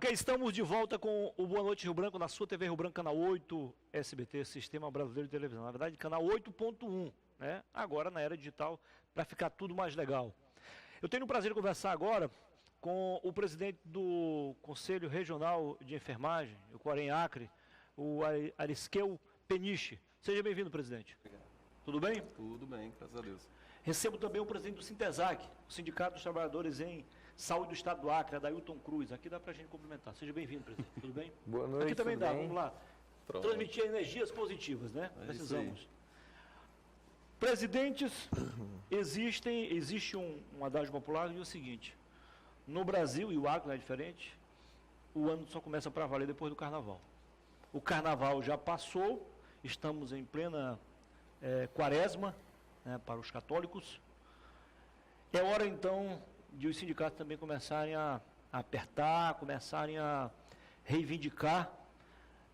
Ok, estamos de volta com o Boa Noite Rio Branco na sua TV Rio Branco, canal 8, SBT, Sistema Brasileiro de Televisão. Na verdade, canal 8.1, né? Agora na era digital, para ficar tudo mais legal. Eu tenho o prazer de conversar agora com o presidente do Conselho Regional de Enfermagem, o Corém Acre, o Arisqueu Peniche. Seja bem-vindo, presidente. Obrigado. Tudo bem? Tudo bem, graças a Deus. Recebo também o presidente do Sintesac, o Sindicato dos Trabalhadores em Saúde do Estado do Acre, Adailton Cruz. Aqui dá para a gente cumprimentar. Seja bem-vindo, presidente. Tudo bem? Boa noite. Aqui também dá, bem? vamos lá. Pronto. Transmitir energias positivas, né? Precisamos. Presidentes, existe um adágio popular e diz o seguinte: no Brasil, e o Acre não é diferente, o ano só começa para valer depois do Carnaval. O Carnaval já passou, estamos em plena quaresma, né, para os católicos. É hora então de os sindicatos também começarem a apertar, começarem a reivindicar,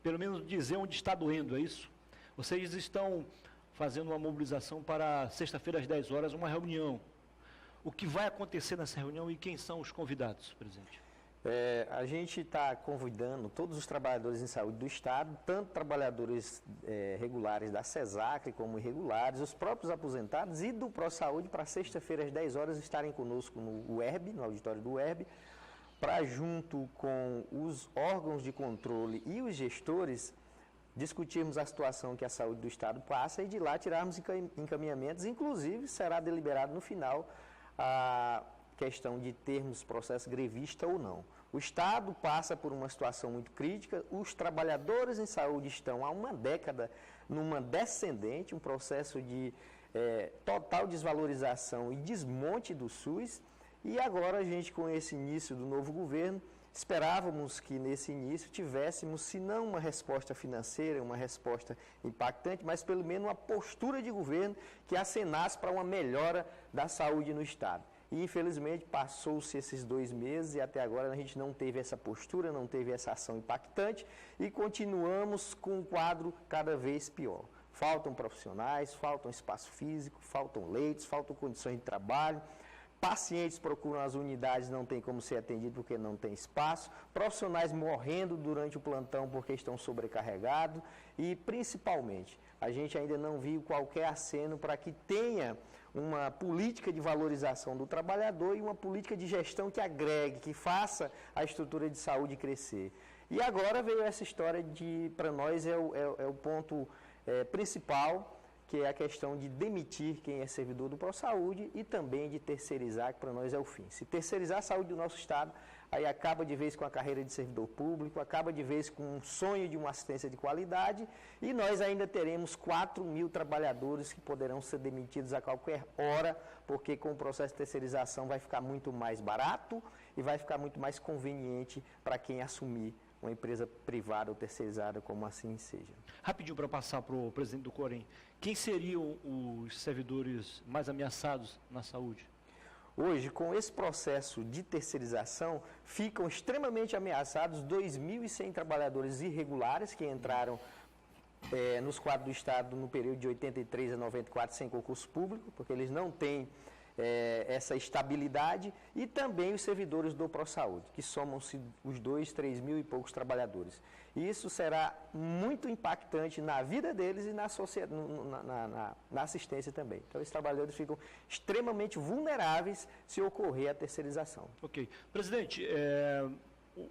pelo menos dizer onde está doendo, é isso? Vocês estão fazendo uma mobilização para sexta-feira às 10 horas, uma reunião. O que vai acontecer nessa reunião e quem são os convidados, presidente? A gente está convidando todos os trabalhadores em saúde do Estado, tanto trabalhadores regulares da CESACRE como irregulares, os próprios aposentados e do ProSaúde, para sexta-feira às 10 horas estarem conosco no UERB, no auditório do UERB, para junto com os órgãos de controle e os gestores discutirmos a situação que a saúde do Estado passa e de lá tirarmos encaminhamentos. Inclusive será deliberado no final a questão de termos processo grevista ou não. O Estado passa por uma situação muito crítica, os trabalhadores em saúde estão há uma década numa descendente, um processo de total desvalorização e desmonte do SUS, e agora a gente, com esse início do novo governo, esperávamos que nesse início tivéssemos, se não uma resposta financeira, uma resposta impactante, mas pelo menos uma postura de governo que acenasse para uma melhora da saúde no Estado. E, infelizmente, passou-se esses 2 meses e até agora a gente não teve essa postura, não teve essa ação impactante e continuamos com um quadro cada vez pior. Faltam profissionais, faltam espaço físico, faltam leitos, faltam condições de trabalho. Pacientes procuram as unidades, não tem como ser atendido porque não tem espaço. Profissionais morrendo durante o plantão porque estão sobrecarregados. E, principalmente, a gente ainda não viu qualquer aceno para que tenha uma política de valorização do trabalhador e uma política de gestão que agregue, que faça a estrutura de saúde crescer. E agora veio essa história de, para nós, é o ponto principal, que é a questão de demitir quem é servidor do ProSaúde e também de terceirizar, que para nós é o fim. Se terceirizar a saúde do nosso Estado, aí acaba de vez com a carreira de servidor público, acaba de vez com um sonho de uma assistência de qualidade e nós ainda teremos 4.000 trabalhadores que poderão ser demitidos a qualquer hora, porque com o processo de terceirização vai ficar muito mais barato e vai ficar muito mais conveniente para quem assumir uma empresa privada ou terceirizada, como assim seja. Rapidinho para passar para o presidente do Corém. Quem seriam os servidores mais ameaçados na saúde? Hoje, com esse processo de terceirização, ficam extremamente ameaçados 2.100 trabalhadores irregulares que entraram nos quadros do Estado no período de 83 a 94 sem concurso público, porque eles não têm essa estabilidade, e também os servidores do ProSaúde, que somam-se os 3 mil e poucos trabalhadores. E isso será muito impactante na vida deles e na assistência também. Então, esses trabalhadores ficam extremamente vulneráveis se ocorrer a terceirização. Ok. Presidente,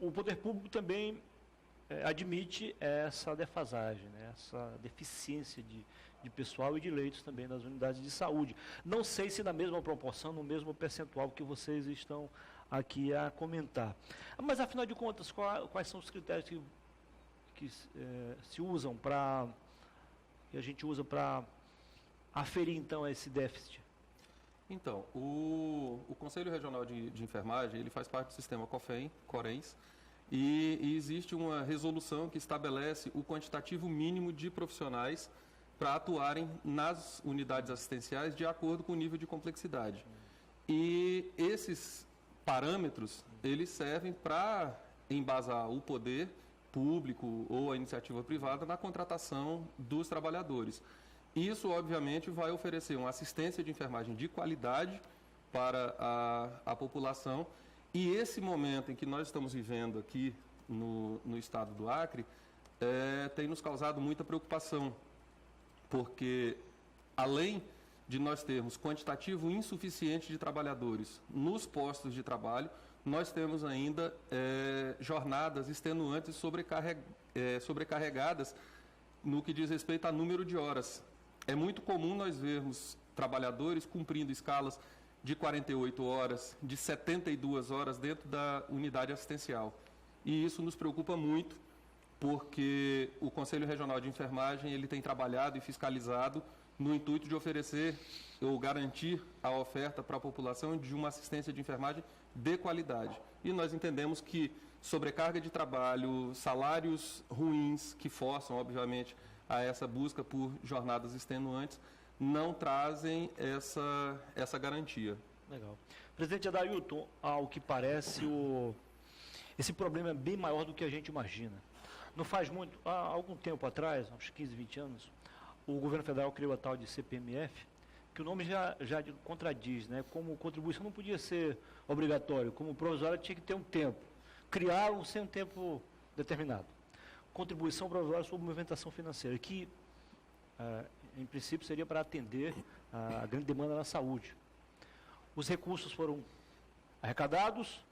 o poder público também admite essa defasagem, né? Essa deficiência de pessoal e de leitos também nas unidades de saúde. Não sei se na mesma proporção, no mesmo percentual que vocês estão aqui a comentar. Mas, afinal de contas, quais são os critérios que se usam que a gente usa para aferir, então, esse déficit? Então, o Conselho Regional de Enfermagem, ele faz parte do sistema CORENS, e existe uma resolução que estabelece o quantitativo mínimo de profissionais para atuarem nas unidades assistenciais de acordo com o nível de complexidade. E esses parâmetros, eles servem para embasar o poder público ou a iniciativa privada na contratação dos trabalhadores. Isso, obviamente, vai oferecer uma assistência de enfermagem de qualidade para a população E esse momento em que nós estamos vivendo aqui no estado do Acre tem nos causado muita preocupação, porque além de nós termos quantitativo insuficiente de trabalhadores nos postos de trabalho, nós temos ainda jornadas extenuantes sobrecarregadas no que diz respeito a número de horas. É muito comum nós vermos trabalhadores cumprindo escalas de 48 horas, de 72 horas dentro da unidade assistencial. E isso nos preocupa muito, porque o Conselho Regional de Enfermagem ele tem trabalhado e fiscalizado no intuito de oferecer ou garantir a oferta para a população de uma assistência de enfermagem de qualidade. E nós entendemos que sobrecarga de trabalho, salários ruins, que forçam, obviamente, a essa busca por jornadas extenuantes, não trazem essa garantia. Legal. Presidente Adailton, ao que parece, esse problema é bem maior do que a gente imagina. Não faz muito, há algum tempo atrás, uns 15, 20 anos, o governo federal criou a tal de CPMF, que o nome já contradiz, né? Como contribuição não podia ser obrigatório, como provisória tinha que ter um tempo. Criaram sem um tempo determinado. Contribuição provisória sobre movimentação financeira, que em princípio seria para atender a grande demanda na saúde. Os recursos foram arrecadados,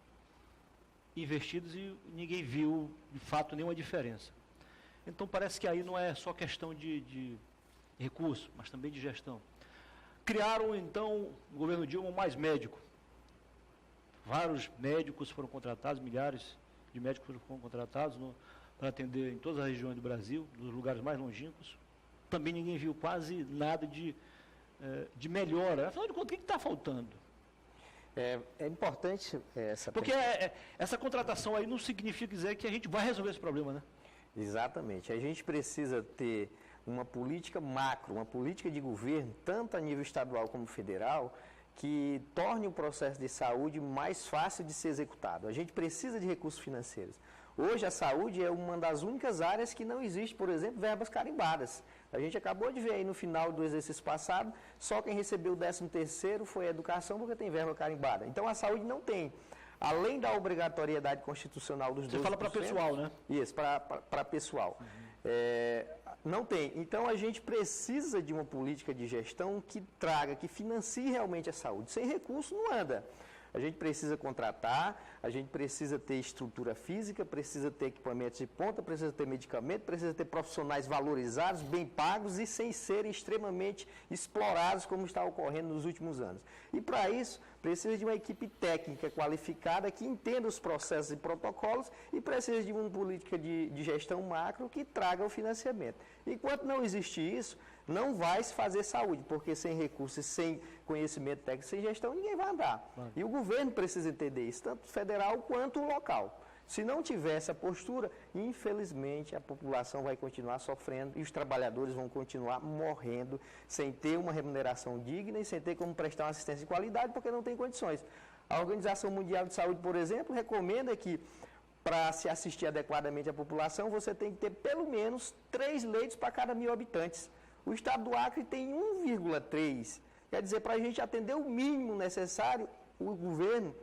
investidos e ninguém viu, de fato, nenhuma diferença. Então, parece que aí não é só questão de recurso, mas também de gestão. Criaram, então, no governo Dilma, mais médico. Vários médicos foram contratados, milhares de médicos foram contratados para atender em todas as regiões do Brasil, nos lugares mais longínquos. Também ninguém viu quase nada de melhora. Afinal de contas, o que está faltando? É importante essa... Porque essa contratação aí não significa dizer que a gente vai resolver esse problema, né? Exatamente. A gente precisa ter uma política macro, uma política de governo, tanto a nível estadual como federal, que torne o processo de saúde mais fácil de ser executado. A gente precisa de recursos financeiros. Hoje a saúde é uma das únicas áreas que não existe, por exemplo, verbas carimbadas. A gente acabou de ver aí no final do exercício passado, só quem recebeu o 13º foi a educação porque tem verba carimbada. Então a saúde não tem. Além da obrigatoriedade constitucional dos 12%... Você fala para pessoal, né? Isso, para pessoal. Não tem. Então a gente precisa de uma política de gestão que traga, que financie realmente a saúde. Sem recurso não anda. A gente precisa contratar, a gente precisa ter estrutura física, precisa ter equipamentos de ponta, precisa ter medicamento, precisa ter profissionais valorizados, bem pagos e sem serem extremamente explorados como está ocorrendo nos últimos anos. E para isso, precisa de uma equipe técnica qualificada que entenda os processos e protocolos e precisa de uma política de gestão macro que traga o financiamento. Enquanto não existir isso, não vai se fazer saúde, porque sem recursos, sem conhecimento técnico, sem gestão, ninguém vai andar. E o governo precisa entender isso, tanto federal quanto local. Se não tiver essa postura, infelizmente a população vai continuar sofrendo e os trabalhadores vão continuar morrendo sem ter uma remuneração digna e sem ter como prestar uma assistência de qualidade, porque não tem condições. A Organização Mundial de Saúde, por exemplo, recomenda que para se assistir adequadamente à população, você tem que ter pelo menos 3 leitos para cada 1.000 habitantes. O estado do Acre tem 1,3. Quer dizer, para a gente atender o mínimo necessário, o governo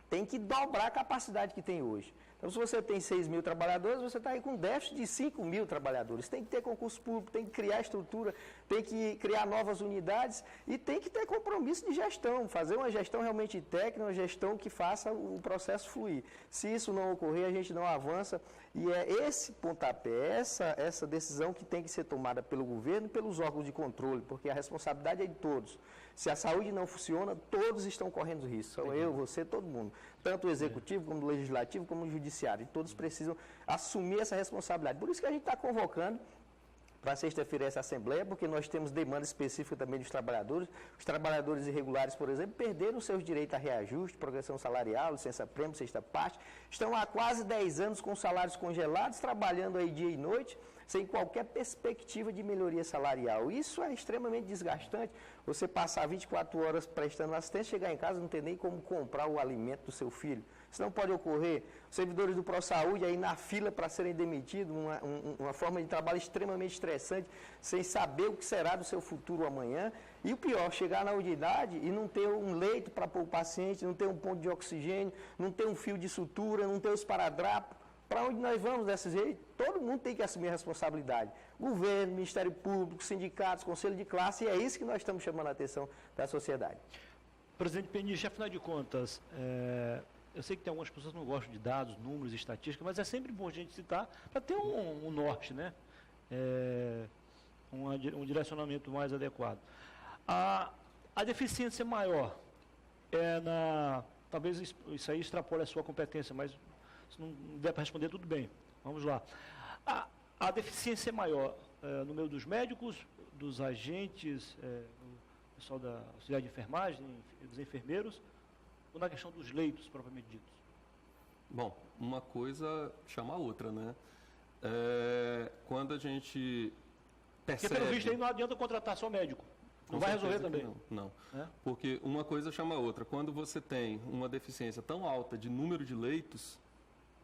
tem que dobrar a capacidade que tem hoje. Então, se você tem 6.000 trabalhadores, você está aí com déficit de 5.000 trabalhadores. Tem que ter concurso público, tem que criar estrutura, tem que criar novas unidades e tem que ter compromisso de gestão, fazer uma gestão realmente técnica, uma gestão que faça o processo fluir. Se isso não ocorrer, a gente não avança e é esse pontapé, essa decisão que tem que ser tomada pelo governo e pelos órgãos de controle, porque a responsabilidade é de todos. Se a saúde não funciona, todos estão correndo risco. Sou eu, você, todo mundo. Tanto o executivo, como o legislativo, como o judiciário. E todos precisam assumir essa responsabilidade. Por isso que a gente está convocando para sexta-feira essa assembleia, porque nós temos demanda específica também dos trabalhadores. Os trabalhadores irregulares, por exemplo, perderam seus direitos a reajuste, progressão salarial, licença-prêmio, sexta parte. Estão há quase 10 anos com salários congelados, trabalhando aí dia e noite, sem qualquer perspectiva de melhoria salarial. Isso é extremamente desgastante. Você passar 24 horas prestando assistência, chegar em casa não ter nem como comprar o alimento do seu filho. Isso não pode ocorrer. Os servidores do ProSaúde aí na fila para serem demitidos, uma forma de trabalho extremamente estressante, sem saber o que será do seu futuro amanhã. E o pior, chegar na unidade e não ter um leito para pôr o paciente, não ter um ponto de oxigênio, não ter um fio de sutura, não ter os esparadrapos. Para onde nós vamos desse jeito? Todo mundo tem que assumir a responsabilidade. Governo, Ministério Público, sindicatos, Conselho de Classe, e é isso que nós estamos chamando a atenção da sociedade. Presidente Peniche, afinal de contas, eu sei que tem algumas pessoas que não gostam de dados, números, estatísticas, mas é sempre bom a gente citar para ter um norte, né? Um direcionamento mais adequado. A deficiência maior talvez isso aí extrapole a sua competência, mas se não der para responder, tudo bem. Vamos lá. A deficiência maior no meio dos médicos, dos agentes, do pessoal da auxiliar de enfermagem, dos enfermeiros, ou na questão dos leitos, propriamente ditos? Bom, uma coisa chama a outra, né? Quando a gente percebe... Porque, pelo visto, aí não adianta contratar só médico. Não vai resolver também? Não. Porque uma coisa chama a outra. Quando você tem uma deficiência tão alta de número de leitos,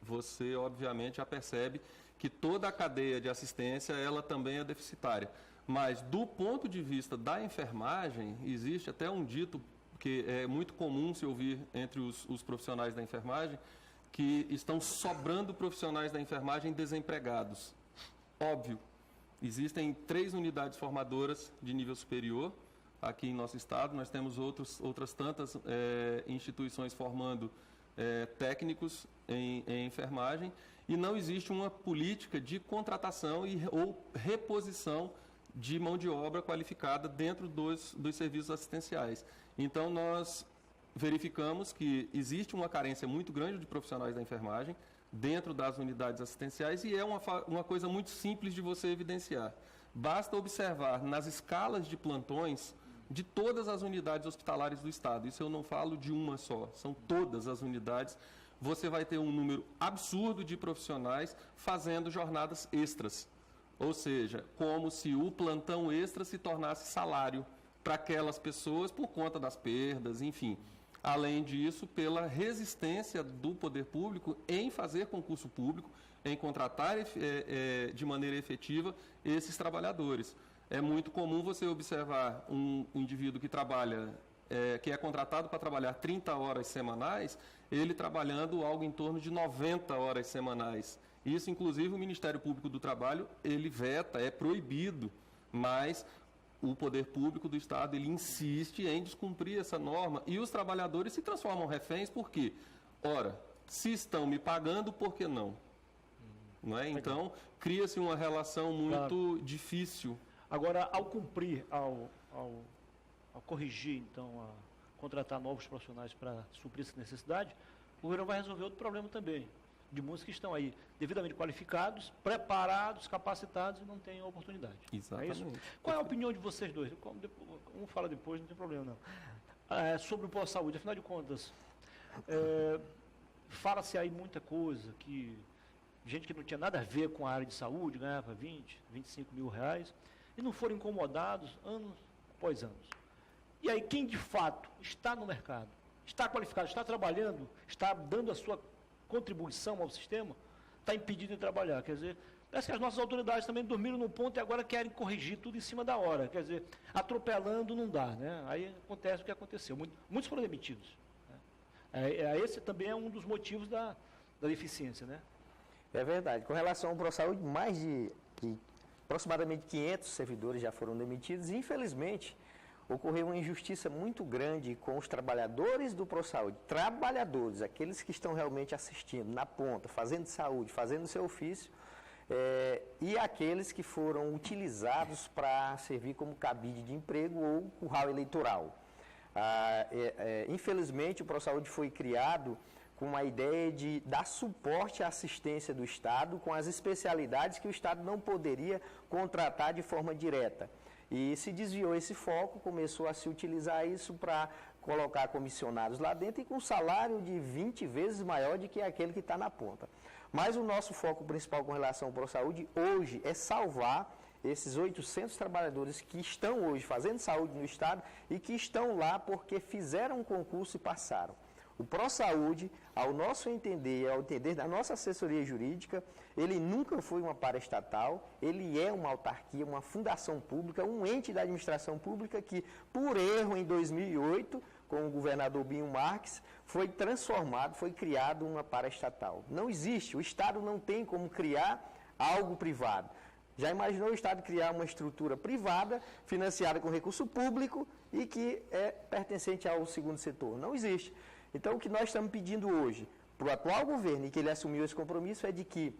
você, obviamente, já percebe que toda a cadeia de assistência, ela também é deficitária. Mas, do ponto de vista da enfermagem, existe até um dito que é muito comum se ouvir entre os profissionais da enfermagem, que estão sobrando profissionais da enfermagem desempregados. Óbvio, existem 3 unidades formadoras de nível superior aqui em nosso estado. Nós temos outras tantas instituições formando técnicos em enfermagem, e não existe uma política de contratação ou reposição de mão de obra qualificada dentro dos serviços assistenciais. Então, nós verificamos que existe uma carência muito grande de profissionais da enfermagem dentro das unidades assistenciais, e é uma coisa muito simples de você evidenciar. Basta observar nas escalas de plantões de todas as unidades hospitalares do estado. Isso eu não falo de uma só, são todas as unidades. Você vai ter um número absurdo de profissionais fazendo jornadas extras. Ou seja, como se o plantão extra se tornasse salário para aquelas pessoas por conta das perdas, enfim. Além disso, pela resistência do poder público em fazer concurso público, em contratar de maneira efetiva esses trabalhadores. É muito comum você observar um indivíduo que trabalha, que é contratado para trabalhar 30 horas semanais, ele trabalhando algo em torno de 90 horas semanais. Isso, inclusive, o Ministério Público do Trabalho, ele veta, é proibido, mas o poder público do Estado, ele insiste em descumprir essa norma, e os trabalhadores se transformam reféns, por quê? Ora, se estão me pagando, por que não? Não é? Então, cria-se uma relação muito difícil. Agora, ao cumprir, ao corrigir, então, a contratar novos profissionais para suprir essa necessidade, o governo vai resolver outro problema também, de muitos que estão aí devidamente qualificados, preparados, capacitados e não têm oportunidade. Exatamente. É isso? Qual é a opinião de vocês dois? Um fala depois, não tem problema não. Sobre o pós-saúde, afinal de contas, fala-se aí muita coisa, que gente que não tinha nada a ver com a área de saúde, ganhava 20, 25 mil reais, e não foram incomodados anos após anos. E aí, quem de fato está no mercado, está qualificado, está trabalhando, está dando a sua contribuição ao sistema, está impedido de trabalhar. Quer dizer, parece que as nossas autoridades também dormiram no ponto e agora querem corrigir tudo em cima da hora. Quer dizer, atropelando não dá, né? Aí acontece o que aconteceu. Muitos foram demitidos. Né? Esse também é um dos motivos da deficiência, né? É verdade. Com relação ao ProSaúde, mais de aproximadamente 500 servidores já foram demitidos e, infelizmente, ocorreu uma injustiça muito grande com os trabalhadores do ProSaúde. Trabalhadores, aqueles que estão realmente assistindo, na ponta, fazendo saúde, fazendo o seu ofício, e aqueles que foram utilizados para servir como cabide de emprego ou curral eleitoral. Infelizmente, o ProSaúde foi criado com a ideia de dar suporte à assistência do Estado com as especialidades que o Estado não poderia contratar de forma direta. E se desviou esse foco, começou a se utilizar isso para colocar comissionados lá dentro e com salário de 20 vezes maior do que aquele que está na ponta. Mas o nosso foco principal com relação ao ProSaúde hoje é salvar esses 800 trabalhadores que estão hoje fazendo saúde no Estado e que estão lá porque fizeram um concurso e passaram. O ProSaúde, ao nosso entender e ao entender da nossa assessoria jurídica, ele nunca foi uma paraestatal, ele é uma autarquia, uma fundação pública, um ente da administração pública que, por erro em 2008, com o governador Binho Marques, foi transformado, foi criado uma paraestatal. Não existe, o Estado não tem como criar algo privado. Já imaginou o Estado criar uma estrutura privada, financiada com recurso público e que é pertencente ao segundo setor? Não existe. Então, o que nós estamos pedindo hoje para o atual governo, e que ele assumiu esse compromisso, é de que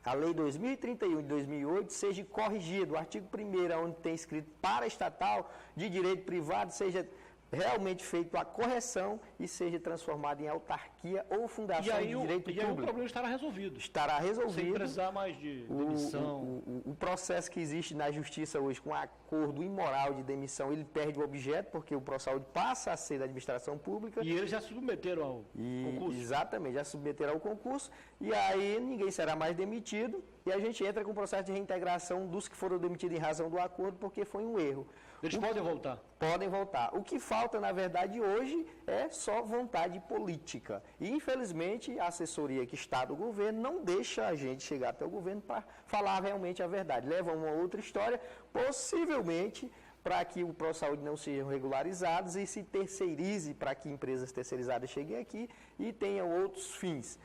a Lei 2031 de 2008 seja corrigida, o artigo 1º, onde tem escrito paraestatal de direito privado, seja realmente feita a correção e seja transformado em autarquia ou fundação de direito público. E aí o problema estará resolvido. Estará resolvido. Sem precisar mais de demissão. O processo que existe na justiça hoje com acordo imoral de demissão, ele perde o objeto, porque o ProSaúde passa a ser da administração pública. E eles já submeteram ao concurso. Exatamente, já submeteram ao concurso. E aí ninguém será mais demitido. E a gente entra com o processo de reintegração dos que foram demitidos em razão do acordo, porque foi um erro. Eles podem voltar? Podem voltar. O que falta, na verdade, hoje é só vontade política. E, infelizmente, a assessoria que está do governo não deixa a gente chegar até o governo para falar realmente a verdade. Leva uma outra história, possivelmente, para que o ProSaúde não sejam regularizados e se terceirize para que empresas terceirizadas cheguem aqui e tenham outros fins.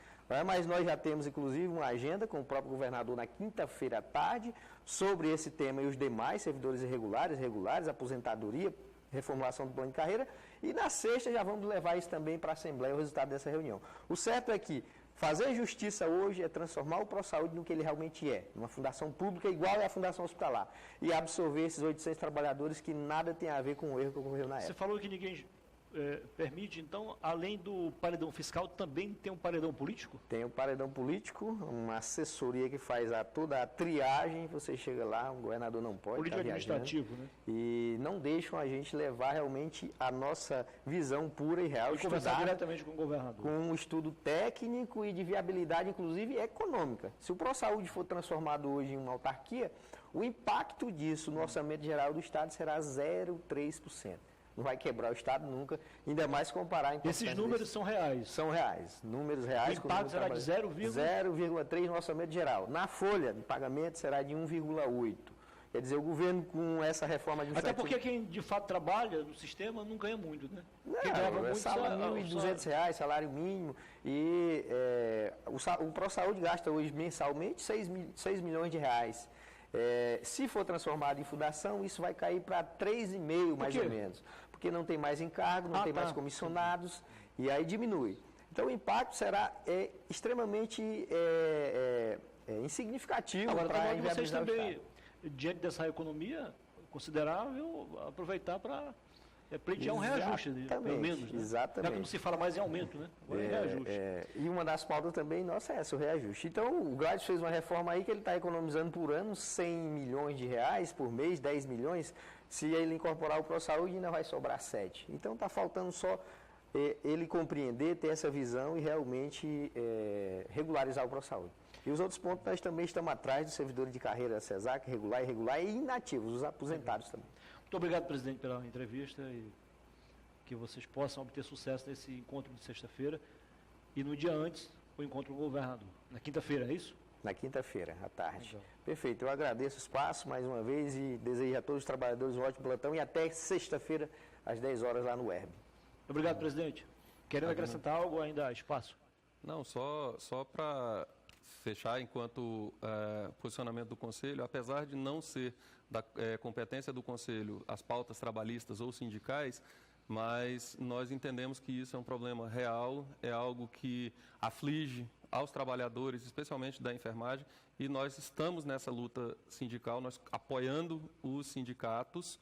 Mas nós já temos, inclusive, uma agenda com o próprio governador na quinta-feira à tarde sobre esse tema e os demais servidores irregulares, regulares, aposentadoria, reformulação do plano de carreira. E na sexta já vamos levar isso também para a Assembleia, o resultado dessa reunião. O certo é que fazer justiça hoje é transformar o ProSaúde no que ele realmente é, uma fundação pública igual à Fundação Hospitalar, e absorver esses 800 trabalhadores que nada tem a ver com o erro que ocorreu na época. Você falou que ninguém permite, então, além do paredão fiscal, também tem um paredão político? Tem um paredão político, uma assessoria que faz toda a triagem, você chega lá, o governador não pode político administrativo, né? E não deixam a gente levar realmente a nossa visão pura e real, e conversar diretamente com o governador. Com um estudo técnico e de viabilidade, inclusive econômica. Se o ProSaúde for transformado hoje em uma autarquia, o impacto disso no orçamento geral do Estado será 0,3%. Não vai quebrar o Estado nunca, ainda mais comparar... Esses números são reais? São reais, números reais. O impacto será de 0,3% no orçamento geral. Na folha de pagamento será de 1,8%. Quer dizer, o governo com essa reforma administrativa... Até porque quem de fato trabalha no sistema não ganha muito, né? Quem ganhava muito salário R$ 1.200, salário mínimo. E o ProSaúde gasta hoje mensalmente 6 milhões de reais. Se for transformado em fundação, isso vai cair para 3,5 mais ou menos. Porque não tem mais encargo, não tem mais comissionados, e aí diminui. Então o impacto será extremamente insignificativo para a inviabilizar o Estado. Diante dessa economia considerável, aproveitar para pleitear um reajuste, pelo menos. Né? Exatamente. Já que não se fala mais em aumento, né? Agora é reajuste. E uma das pautas também nossa é essa, o reajuste. Então, o Gladys fez uma reforma aí que ele está economizando por ano 100 milhões de reais por mês, 10 milhões. Se ele incorporar o ProSaúde, ainda vai sobrar 7. Então, está faltando só ele compreender, ter essa visão e realmente regularizar o ProSaúde. E os outros pontos nós também estamos atrás dos servidores de carreira da CESAC, regular, irregular e inativos, os aposentados também. Muito obrigado, presidente, pela entrevista e que vocês possam obter sucesso nesse encontro de sexta-feira e no dia antes, o encontro com o governador. Na quinta-feira, é isso? Na quinta-feira, à tarde. Legal. Perfeito, eu agradeço o espaço mais uma vez e desejo a todos os trabalhadores um ótimo plantão e até sexta-feira, às 10 horas, lá no ERB. Obrigado, presidente. Querendo acrescentar algo, ainda há espaço? Não, só para fechar, enquanto posicionamento do Conselho, apesar de não ser da competência do Conselho as pautas trabalhistas ou sindicais, mas nós entendemos que isso é um problema real, é algo que aflige aos trabalhadores, especialmente da enfermagem, e nós estamos nessa luta sindical, nós apoiando os sindicatos,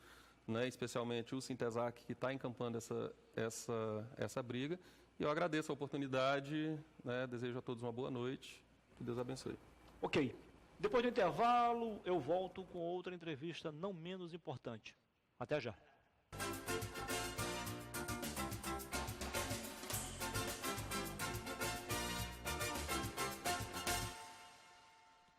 né, especialmente o Sintesac, que está encampando essa briga, e eu agradeço a oportunidade, né, desejo a todos uma boa noite, que Deus abençoe. Ok. Depois do intervalo, eu volto com outra entrevista não menos importante. Até já.